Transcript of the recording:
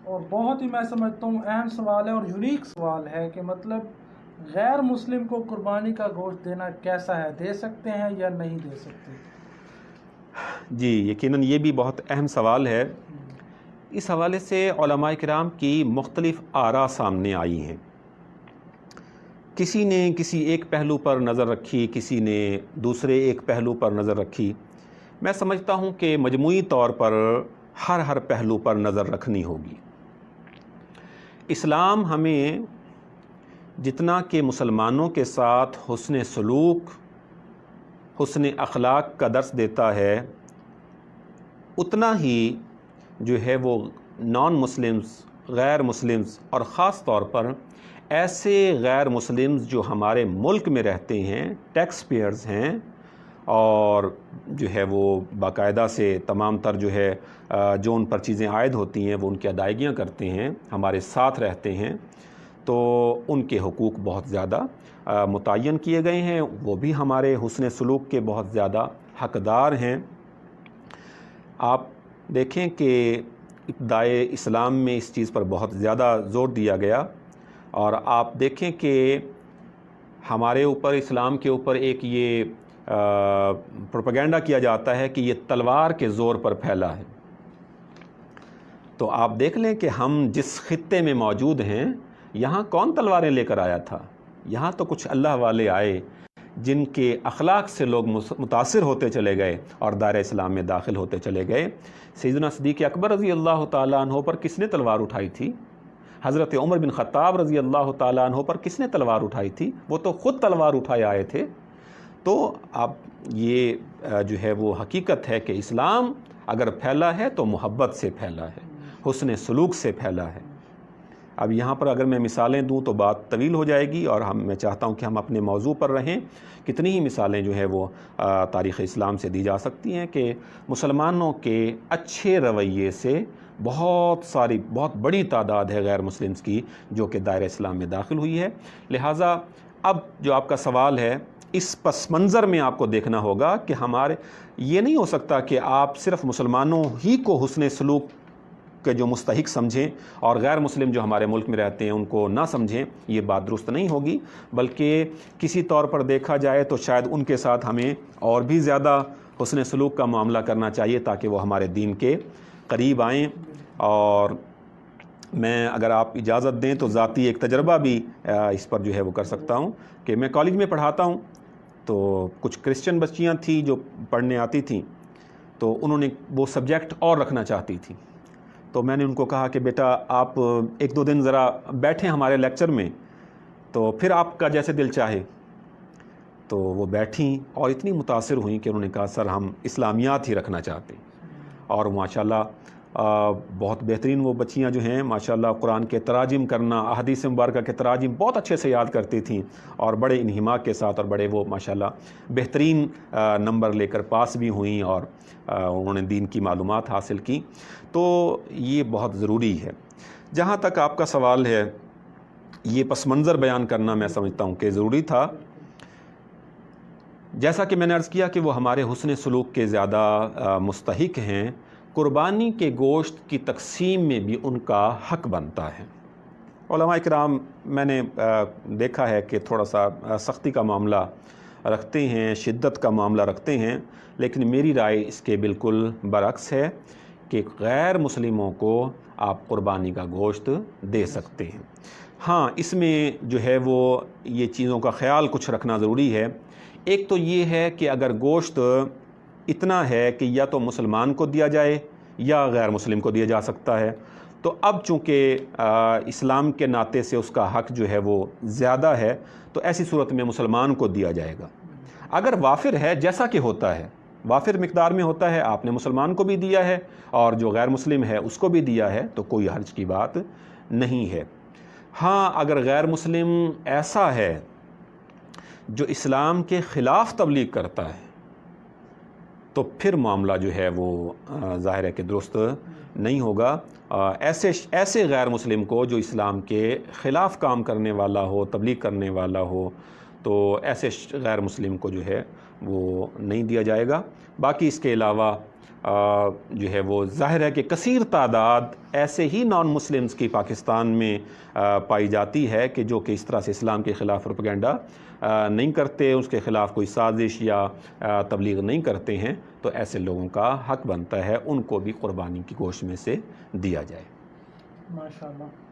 اور بہت ہی میں سمجھتا ہوں اہم سوال ہے اور یونیک سوال ہے کہ مطلب غیر مسلم کو قربانی کا گوشت دینا کیسا ہے، دے سکتے ہیں یا نہیں دے سکتے؟ جی یقیناً یہ بھی بہت اہم سوال ہے۔ اس حوالے سے علماء کرام کی مختلف آراء سامنے آئی ہیں۔ کسی نے کسی ایک پہلو پر نظر رکھی، کسی نے دوسرے ایک پہلو پر نظر رکھی۔ میں سمجھتا ہوں کہ مجموعی طور پر ہر پہلو پر نظر رکھنی ہوگی۔ اسلام ہمیں جتنا کہ مسلمانوں کے ساتھ حسن سلوک، حسن اخلاق کا درس دیتا ہے، اتنا ہی جو ہے وہ نان مسلمز، غیر مسلمز اور خاص طور پر ایسے غیر مسلمز جو ہمارے ملک میں رہتے ہیں، ٹیکس پیئرز ہیں اور جو ہے وہ باقاعدہ سے تمام تر جو ہے جو ان پر چیزیں عائد ہوتی ہیں وہ ان کی ادائیگیاں کرتے ہیں، ہمارے ساتھ رہتے ہیں، تو ان کے حقوق بہت زیادہ متعین کیے گئے ہیں، وہ بھی ہمارے حسن سلوک کے بہت زیادہ حقدار ہیں۔ آپ دیکھیں کہ ابتدائے اسلام میں اس چیز پر بہت زیادہ زور دیا گیا، اور آپ دیکھیں کہ ہمارے اوپر، اسلام کے اوپر ایک یہ پروپیگنڈا کیا جاتا ہے کہ یہ تلوار کے زور پر پھیلا ہے۔ تو آپ دیکھ لیں کہ ہم جس خطے میں موجود ہیں، یہاں کون تلواریں لے کر آیا تھا؟ یہاں تو کچھ اللہ والے آئے جن کے اخلاق سے لوگ متاثر ہوتے چلے گئے اور دائرہ اسلام میں داخل ہوتے چلے گئے۔ سیدنا صدیق اکبر رضی اللہ تعالیٰ عنہ پر کس نے تلوار اٹھائی تھی؟ حضرت عمر بن خطاب رضی اللہ تعالیٰ عنہ پر کس نے تلوار اٹھائی تھی؟ وہ تو خود تلوار اٹھائے آئے تھے۔ تو اب یہ جو ہے وہ حقیقت ہے کہ اسلام اگر پھیلا ہے تو محبت سے پھیلا ہے، حسن سلوک سے پھیلا ہے۔ اب یہاں پر اگر میں مثالیں دوں تو بات طویل ہو جائے گی، اور میں چاہتا ہوں کہ ہم اپنے موضوع پر رہیں۔ کتنی ہی مثالیں جو ہے وہ تاریخ اسلام سے دی جا سکتی ہیں کہ مسلمانوں کے اچھے رویے سے بہت بڑی تعداد ہے غیر مسلمز کی جو کہ دائرہ اسلام میں داخل ہوئی ہے۔ لہٰذا اب جو آپ کا سوال ہے، اس پس منظر میں آپ کو دیکھنا ہوگا کہ یہ نہیں ہو سکتا کہ آپ صرف مسلمانوں ہی کو حسن سلوک کے جو مستحق سمجھیں اور غیر مسلم جو ہمارے ملک میں رہتے ہیں ان کو نہ سمجھیں، یہ بات درست نہیں ہوگی، بلکہ کسی طور پر دیکھا جائے تو شاید ان کے ساتھ ہمیں اور بھی زیادہ حسن سلوک کا معاملہ کرنا چاہیے تاکہ وہ ہمارے دین کے قریب آئیں۔ اور میں اگر آپ اجازت دیں تو ذاتی ایک تجربہ بھی اس پر جو ہے وہ کر سکتا ہوں کہ میں کالج میں پڑھاتا ہوں، تو کچھ کرسچن بچیاں تھیں جو پڑھنے آتی تھیں، تو انہوں نے وہ سبجیکٹ اور رکھنا چاہتی تھیں۔ تو میں نے ان کو کہا کہ بیٹا آپ ایک دو دن ذرا بیٹھیں ہمارے لیکچر میں، تو پھر آپ کا جیسے دل چاہے۔ تو وہ بیٹھیں اور اتنی متاثر ہوئیں کہ انہوں نے کہا سر ہم اسلامیات ہی رکھنا چاہتے ہیں۔ اور ماشاءاللہ بہت بہترین وہ بچیاں جو ہیں ماشاءاللہ قرآن کے تراجم کرنا، احادیث مبارکہ کے تراجم بہت اچھے سے یاد کرتی تھیں، اور بڑے انہماک کے ساتھ، اور بڑے وہ ماشاءاللہ بہترین نمبر لے کر پاس بھی ہوئیں، اور انہوں نے دین کی معلومات حاصل کی۔ تو یہ بہت ضروری ہے۔ جہاں تک آپ کا سوال ہے، یہ پس منظر بیان کرنا میں سمجھتا ہوں کہ ضروری تھا۔ جیسا کہ میں نے عرض کیا کہ وہ ہمارے حسن سلوک کے زیادہ مستحق ہیں، قربانی کے گوشت کی تقسیم میں بھی ان کا حق بنتا ہے۔ علماء کرام میں نے دیکھا ہے کہ تھوڑا سا سختی کا معاملہ رکھتے ہیں، شدت کا معاملہ رکھتے ہیں، لیکن میری رائے اس کے بالکل برعکس ہے کہ غیر مسلموں کو آپ قربانی کا گوشت دے سکتے ہیں۔ ہاں، اس میں جو ہے وہ یہ چیزوں کا خیال کچھ رکھنا ضروری ہے۔ ایک تو یہ ہے کہ اگر گوشت اتنا ہے کہ یا تو مسلمان کو دیا جائے یا غیر مسلم کو دیا جا سکتا ہے، تو اب چونکہ اسلام کے ناطے سے اس کا حق جو ہے وہ زیادہ ہے، تو ایسی صورت میں مسلمان کو دیا جائے گا۔ اگر وافر ہے، جیسا کہ ہوتا ہے، وافر مقدار میں ہوتا ہے، آپ نے مسلمان کو بھی دیا ہے اور جو غیر مسلم ہے اس کو بھی دیا ہے، تو کوئی حرج کی بات نہیں ہے۔ ہاں، اگر غیر مسلم ایسا ہے جو اسلام کے خلاف تبلیغ کرتا ہے تو پھر معاملہ جو ہے وہ ظاہر ہے کہ درست نہیں ہوگا۔ ایسے غیر مسلم کو جو اسلام کے خلاف کام کرنے والا ہو، تبلیغ کرنے والا ہو، تو ایسے غیر مسلم کو جو ہے وہ نہیں دیا جائے گا۔ باقی اس کے علاوہ جو ہے وہ ظاہر ہے کہ کثیر تعداد ایسے ہی نان مسلمز کی پاکستان میں پائی جاتی ہے کہ جو کہ اس طرح سے اسلام کے خلاف پروپیگنڈا نہیں کرتے، اس کے خلاف کوئی سازش یا تبلیغ نہیں کرتے ہیں، تو ایسے لوگوں کا حق بنتا ہے ان کو بھی قربانی کی گوشت میں سے دیا جائے۔ ماشاءاللہ۔